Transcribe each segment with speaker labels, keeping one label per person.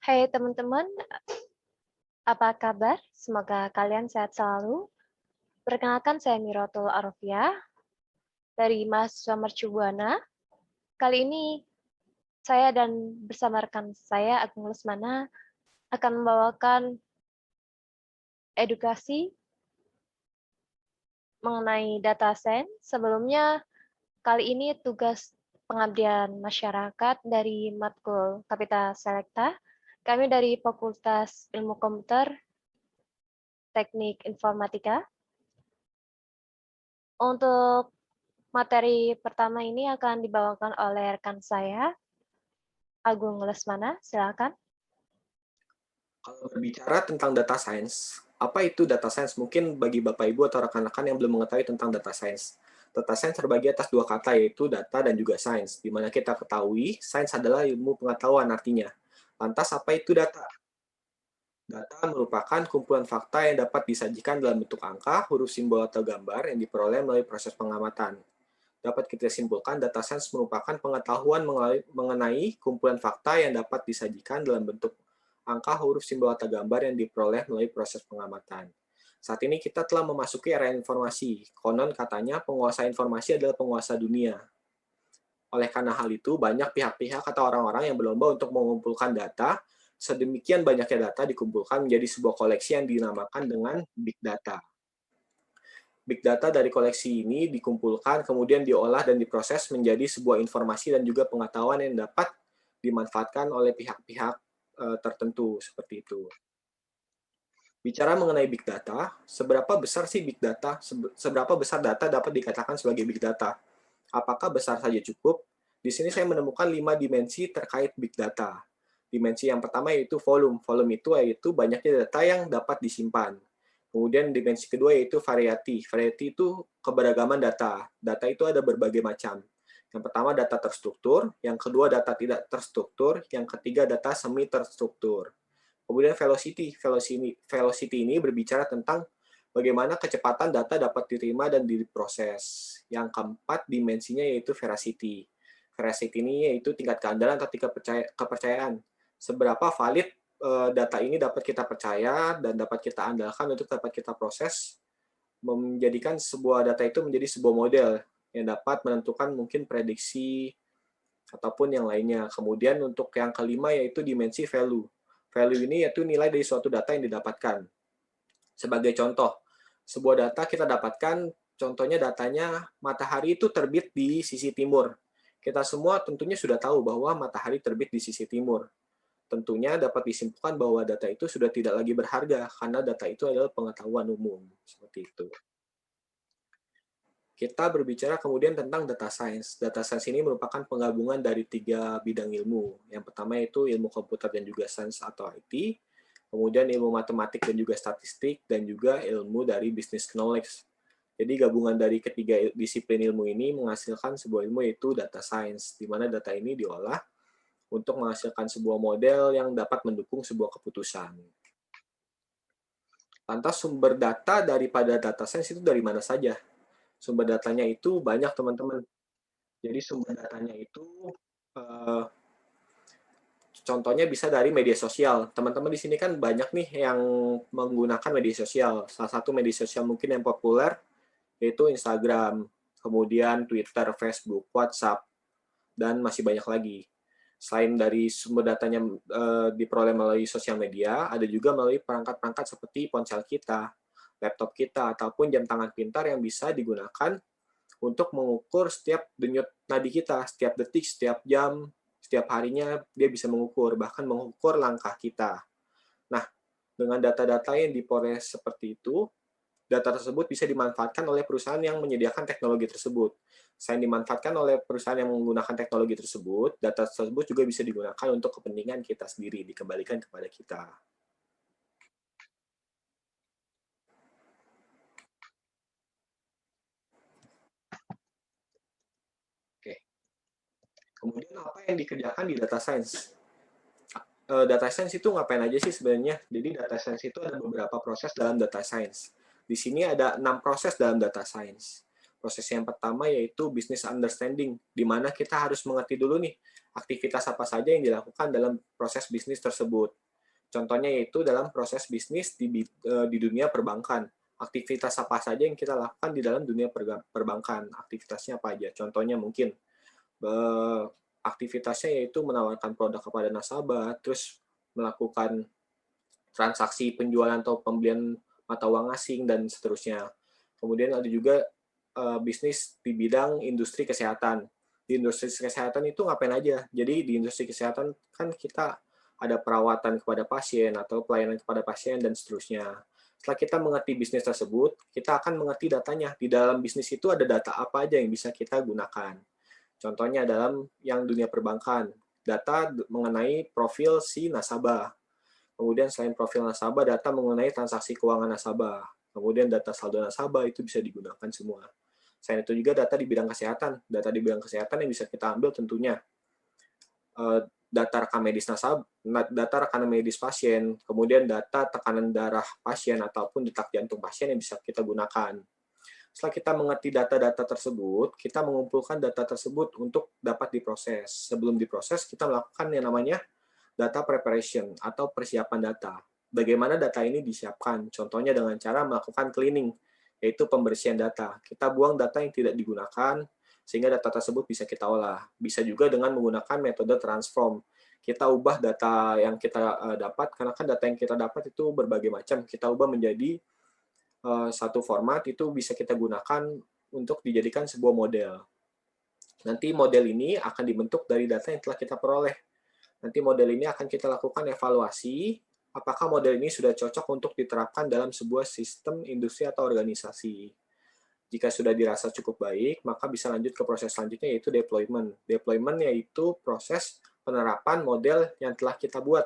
Speaker 1: Hai teman-teman, apa kabar? Semoga kalian sehat selalu. Perkenalkan saya Mirotul Arofia dari mahasiswa Mercu Buana. Kali ini saya dan bersama rekan saya Agung Lesmana akan membawakan edukasi mengenai data science. Sebelumnya, kali ini tugas pengabdian masyarakat dari Matkul Kapita Selekta. Kami dari Fakultas Ilmu Komputer Teknik Informatika. Untuk materi pertama ini akan dibawakan oleh rekan saya, Agung Lesmana. Silakan.
Speaker 2: Kalau berbicara tentang data science, apa itu data science? Mungkin bagi Bapak Ibu atau rekan-rekan yang belum mengetahui tentang data science. Data science terbagi atas dua kata, yaitu data dan juga science, di mana kita ketahui science adalah ilmu pengetahuan artinya. Lantas apa itu data? Data merupakan kumpulan fakta yang dapat disajikan dalam bentuk angka, huruf, simbol, atau gambar yang diperoleh melalui proses pengamatan. Dapat kita simpulkan, data science merupakan pengetahuan mengenai kumpulan fakta yang dapat disajikan dalam bentuk angka, huruf, simbol, atau gambar yang diperoleh melalui proses pengamatan. Saat ini kita telah memasuki era informasi. Konon katanya penguasa informasi adalah penguasa dunia. Oleh karena hal itu, banyak pihak-pihak atau orang-orang yang berlomba untuk mengumpulkan data. Sedemikian banyaknya data dikumpulkan menjadi sebuah koleksi yang dinamakan dengan big data. Big data dari koleksi ini dikumpulkan, kemudian diolah dan diproses menjadi sebuah informasi dan juga pengetahuan yang dapat dimanfaatkan oleh pihak-pihak tertentu seperti itu. Bicara mengenai big data, seberapa besar sih big data? Seberapa besar data dapat dikatakan sebagai big data? Apakah besar saja cukup? Di sini saya menemukan 5 dimensi terkait big data. Dimensi yang pertama yaitu volume. Volume itu yaitu banyaknya data yang dapat disimpan. Kemudian dimensi kedua yaitu variety. Variety itu keberagaman data. Data itu ada berbagai macam. Yang pertama data terstruktur, yang kedua data tidak terstruktur, yang ketiga data semi terstruktur. Kemudian velocity. Velocity ini berbicara tentang bagaimana kecepatan data dapat diterima dan diproses. Yang keempat dimensinya yaitu veracity. Veracity ini yaitu tingkat keandalan atau tingkat kepercayaan. Seberapa valid data ini dapat kita percaya dan dapat kita andalkan untuk dapat kita proses, menjadikan sebuah data itu menjadi sebuah model yang dapat menentukan mungkin prediksi ataupun yang lainnya. Kemudian untuk yang kelima yaitu dimensi value. Value ini yaitu nilai dari suatu data yang didapatkan. Sebagai contoh, sebuah data kita dapatkan, contohnya datanya matahari itu terbit di sisi timur. Kita semua tentunya sudah tahu bahwa matahari terbit di sisi timur. Tentunya dapat disimpulkan bahwa data itu sudah tidak lagi berharga, karena data itu adalah pengetahuan umum. Seperti itu. Kita berbicara kemudian tentang data science. Data science ini merupakan penggabungan dari 3 bidang ilmu. Yang pertama itu ilmu komputer dan juga sains atau IT, kemudian ilmu matematik dan juga statistik, dan juga ilmu dari business knowledge. Jadi gabungan dari ketiga disiplin ilmu ini menghasilkan sebuah ilmu yaitu data science, di mana data ini diolah untuk menghasilkan sebuah model yang dapat mendukung sebuah keputusan. Lantas sumber data daripada data science itu dari mana saja? Sumber datanya itu banyak, teman-teman. Jadi sumber datanya itu eh, contohnya bisa dari media sosial. Teman-teman di sini kan banyak nih yang menggunakan media sosial. Salah satu media sosial mungkin yang populer yaitu Instagram, kemudian Twitter, Facebook, WhatsApp, dan masih banyak lagi. Selain dari sumber datanya diperoleh melalui sosial media, ada juga melalui perangkat-perangkat seperti ponsel kita, laptop kita, ataupun jam tangan pintar yang bisa digunakan untuk mengukur setiap denyut nadi kita, setiap detik, setiap jam, setiap harinya dia bisa mengukur, bahkan mengukur langkah kita. Nah, dengan data-data yang diperoleh seperti itu, data tersebut bisa dimanfaatkan oleh perusahaan yang menyediakan teknologi tersebut. Selain dimanfaatkan oleh perusahaan yang menggunakan teknologi tersebut, data tersebut juga bisa digunakan untuk kepentingan kita sendiri, dikembalikan kepada kita. Oke. Kemudian apa yang dikerjakan di data science? Data science itu ngapain aja sih sebenarnya? Jadi data science itu ada beberapa proses dalam data science. Di sini ada 6 proses dalam data science. Proses yang pertama yaitu business understanding, di mana kita harus mengerti dulu nih aktivitas apa saja yang dilakukan dalam proses bisnis tersebut. Contohnya yaitu dalam proses bisnis di dunia perbankan. Aktivitas apa saja yang kita lakukan di dalam dunia perbankan, aktivitasnya apa aja. Contohnya mungkin aktivitasnya yaitu menawarkan produk kepada nasabah, terus melakukan transaksi penjualan atau pembelian mata uang asing, dan seterusnya. Kemudian ada juga bisnis di bidang industri kesehatan. Di industri kesehatan itu ngapain aja? Jadi di industri kesehatan kan kita ada perawatan kepada pasien atau pelayanan kepada pasien dan seterusnya. Setelah kita mengerti bisnis tersebut, kita akan mengerti datanya. Di dalam bisnis itu ada data apa aja yang bisa kita gunakan. Contohnya dalam yang dunia perbankan, data mengenai profil si nasabah. Kemudian selain profil nasabah, data mengenai transaksi keuangan nasabah. Kemudian data saldo nasabah itu bisa digunakan semua. Selain itu juga data di bidang kesehatan. Data di bidang kesehatan yang bisa kita ambil tentunya data rekam medis nasabah, data rekam medis pasien, kemudian data tekanan darah pasien ataupun detak jantung pasien yang bisa kita gunakan. Setelah kita mengerti data-data tersebut, kita mengumpulkan data tersebut untuk dapat diproses. Sebelum diproses, kita melakukan yang namanya data preparation atau persiapan data. Bagaimana data ini disiapkan? Contohnya dengan cara melakukan cleaning, yaitu pembersihan data. Kita buang data yang tidak digunakan, sehingga data tersebut bisa kita olah. Bisa juga dengan menggunakan metode transform. Kita ubah data yang kita dapat, karena kan data yang kita dapat itu berbagai macam. Kita ubah menjadi satu format, itu bisa kita gunakan untuk dijadikan sebuah model. Nanti model ini akan dibentuk dari data yang telah kita peroleh. Nanti model ini akan kita lakukan evaluasi, apakah model ini sudah cocok untuk diterapkan dalam sebuah sistem industri atau organisasi. Jika sudah dirasa cukup baik, maka bisa lanjut ke proses selanjutnya, yaitu deployment. Deployment yaitu proses penerapan model yang telah kita buat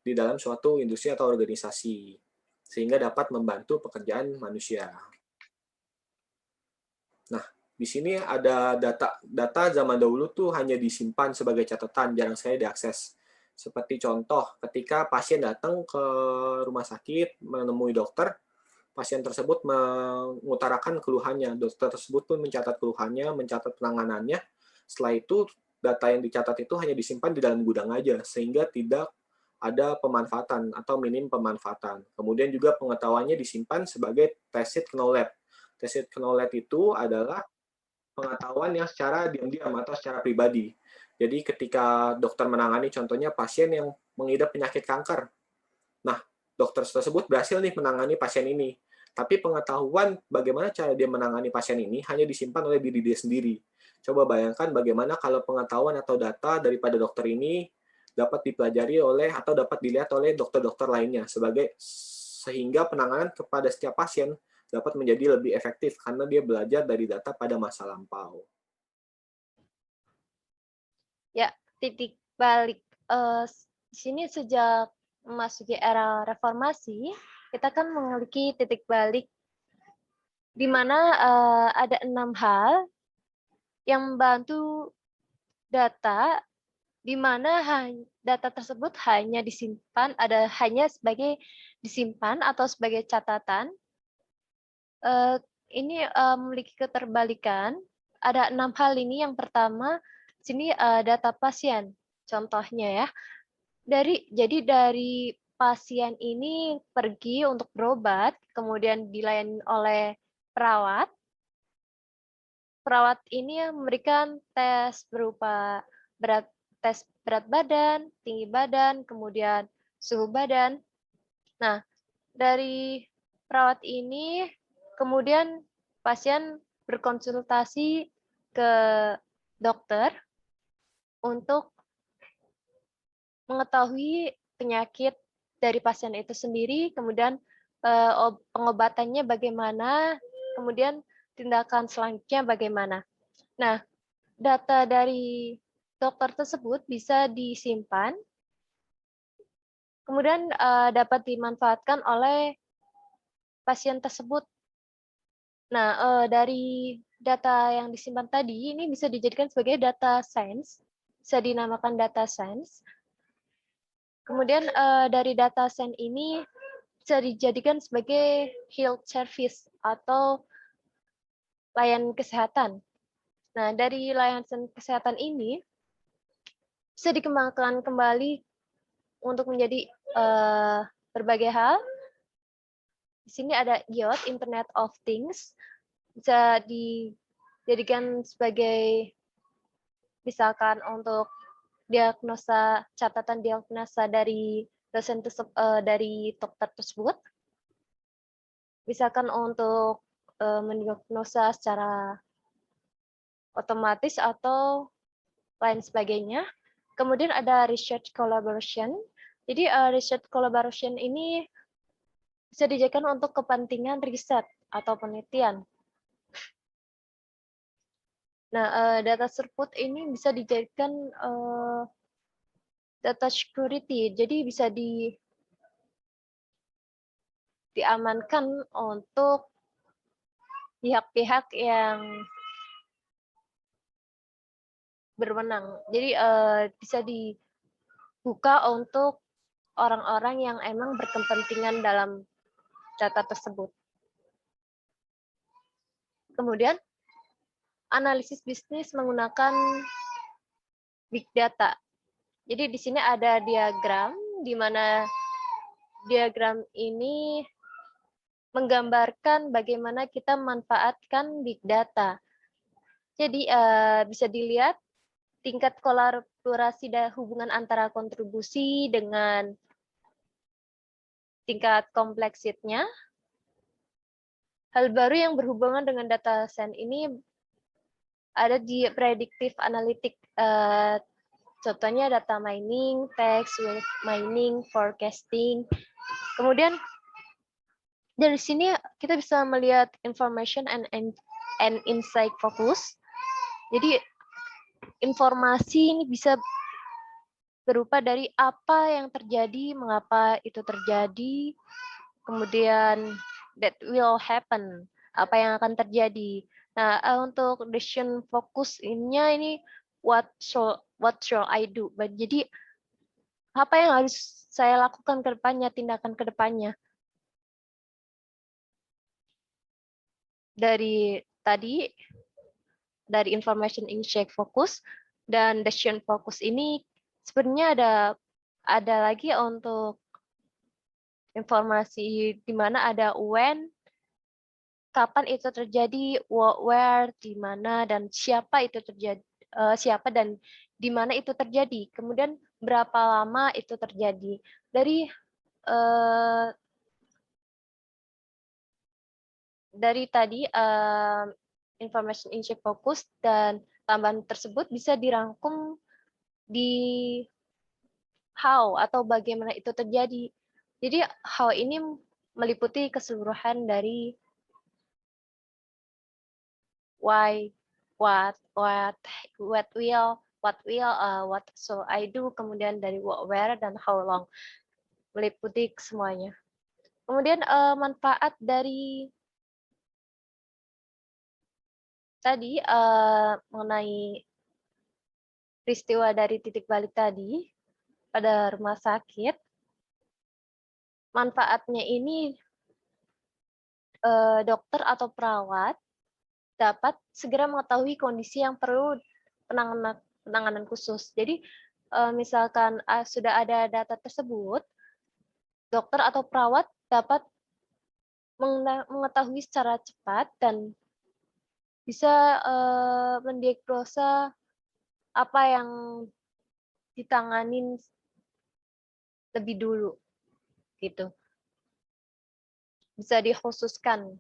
Speaker 2: di dalam suatu industri atau organisasi, sehingga dapat membantu pekerjaan manusia. Nah, di sini ada data zaman dahulu tuh hanya disimpan sebagai catatan, jarang sekali diakses. Seperti contoh, ketika pasien datang ke rumah sakit menemui dokter, pasien tersebut mengutarakan keluhannya. Dokter tersebut pun mencatat keluhannya, mencatat penanganannya. Setelah itu, data yang dicatat itu hanya disimpan di dalam gudang aja, sehingga tidak ada pemanfaatan atau minim pemanfaatan. Kemudian juga pengetahuannya disimpan sebagai tacit knowledge. Tacit knowledge itu adalah pengetahuan yang secara diam-diam atau secara pribadi. Jadi ketika dokter menangani contohnya pasien yang mengidap penyakit kanker. Nah, dokter tersebut berhasil nih menangani pasien ini. Tapi pengetahuan bagaimana cara dia menangani pasien ini hanya disimpan oleh diri dia sendiri. Coba bayangkan bagaimana kalau pengetahuan atau data daripada dokter ini dapat dipelajari oleh atau dapat dilihat oleh dokter-dokter lainnya sehingga penanganan kepada setiap pasien dapat menjadi lebih efektif karena dia belajar dari data pada masa lampau.
Speaker 1: Ya, titik balik. Di sini sejak memasuki era reformasi, kita kan memiliki titik balik di mana ada 6 hal yang membantu data, di mana data tersebut hanya disimpan, hanya sebagai disimpan atau sebagai catatan. Ini memiliki keterbalikan. Ada 6 hal ini. Yang pertama, sini data pasien. Contohnya ya, jadi dari pasien ini pergi untuk berobat, kemudian dilayani oleh perawat. Perawat ini memberikan tes berupa tes berat badan, tinggi badan, kemudian suhu badan. Nah, dari perawat ini kemudian pasien berkonsultasi ke dokter untuk mengetahui penyakit dari pasien itu sendiri, kemudian pengobatannya bagaimana, kemudian tindakan selanjutnya bagaimana. Nah, data dari dokter tersebut bisa disimpan, kemudian dapat dimanfaatkan oleh pasien tersebut. Nah, dari data yang disimpan tadi, ini bisa dijadikan sebagai data science, bisa dinamakan data science. Kemudian dari data science ini bisa dijadikan sebagai health service atau layanan kesehatan. Nah, dari layanan kesehatan ini bisa dikembangkan kembali untuk menjadi berbagai hal. Di sini ada IoT, Internet of Things, bisa dijadikan sebagai misalkan untuk catatan diagnosa dari dari dokter tersebut, misalkan untuk mendiagnosa secara otomatis atau lain sebagainya. Kemudian ada research collaboration. Jadi research collaboration ini bisa dijadikan untuk kepentingan riset atau penelitian. Nah, data throughput ini bisa dijadikan data security, jadi bisa diamankan untuk pihak-pihak yang berwenang. Jadi bisa dibuka untuk orang-orang yang emang berkepentingan dalam data tersebut. Kemudian analisis bisnis menggunakan big data. Jadi di sini ada diagram di mana diagram ini menggambarkan bagaimana kita memanfaatkan big data. Jadi bisa dilihat tingkat kolaborasi dan hubungan antara kontribusi dengan tingkat kompleksitasnya. Hal baru yang berhubungan dengan data science ini ada di predictive analytic. Contohnya data mining, text mining, forecasting. Kemudian dari sini kita bisa melihat information and insight focus. Jadi informasi ini bisa berupa dari apa yang terjadi, mengapa itu terjadi, kemudian that will happen, apa yang akan terjadi. Nah, untuk decision focus-nya ini what shall I do. Jadi apa yang harus saya lakukan ke depannya, tindakan ke depannya. Dari tadi, dari information insight focus dan decision focus ini sebenarnya ada lagi untuk informasi di mana ada when, kapan itu terjadi, where, di mana, dan siapa itu terjadi, siapa dan di mana itu terjadi. Kemudian berapa lama itu terjadi. Dari tadi information insight focus dan tambahan tersebut bisa dirangkum di how atau bagaimana itu terjadi. Jadi how ini meliputi keseluruhan dari why, what so I do, kemudian dari what, where, dan how long, meliputi semuanya. Kemudian manfaat dari tadi mengenai peristiwa dari titik balik tadi pada rumah sakit, manfaatnya ini dokter atau perawat dapat segera mengetahui kondisi yang perlu penanganan khusus. Jadi misalkan sudah ada data tersebut, dokter atau perawat dapat mengetahui secara cepat dan bisa mendiagnosa apa yang ditanganin lebih dulu, gitu. Bisa dikhususkan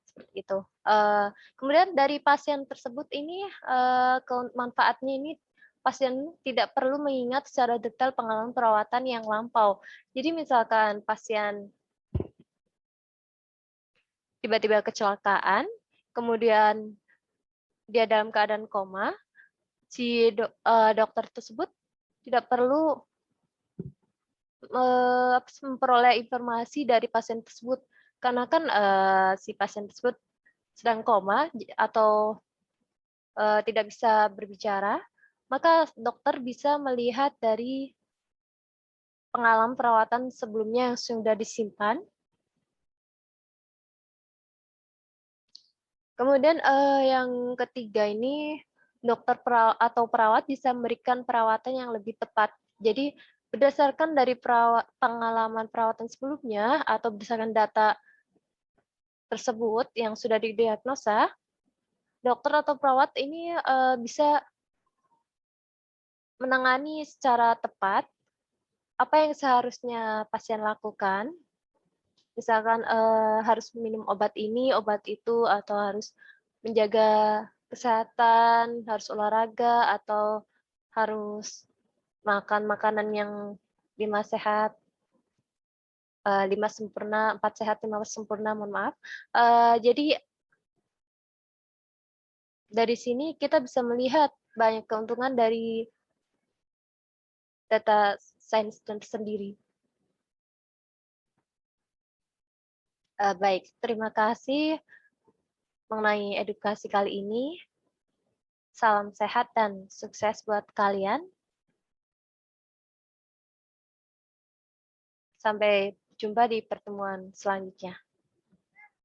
Speaker 1: seperti itu. Kemudian dari pasien tersebut ini manfaatnya ini pasien tidak perlu mengingat secara detail pengalaman perawatan yang lampau. Jadi misalkan pasien tiba-tiba kecelakaan, kemudian dia dalam keadaan koma, si dokter tersebut tidak perlu memperoleh informasi dari pasien tersebut karena kan si pasien tersebut sedang koma atau tidak bisa berbicara, maka dokter bisa melihat dari pengalaman perawatan sebelumnya yang sudah disimpan. Kemudian yang ketiga ini dokter atau perawat bisa memberikan perawatan yang lebih tepat. Jadi berdasarkan dari pengalaman perawatan sebelumnya atau berdasarkan data tersebut yang sudah didiagnosa, dokter atau perawat ini bisa menangani secara tepat apa yang seharusnya pasien lakukan. Misalkan, harus minum obat ini, obat itu, atau harus menjaga kesehatan, harus olahraga, atau harus makan makanan yang 5 sehat, 5 sempurna, 4 sehat, 5 sempurna, mohon maaf. Jadi dari sini kita bisa melihat banyak keuntungan dari data sains tersendiri. Baik, terima kasih mengenai edukasi kali ini. Salam sehat dan sukses buat kalian. Sampai jumpa di pertemuan selanjutnya.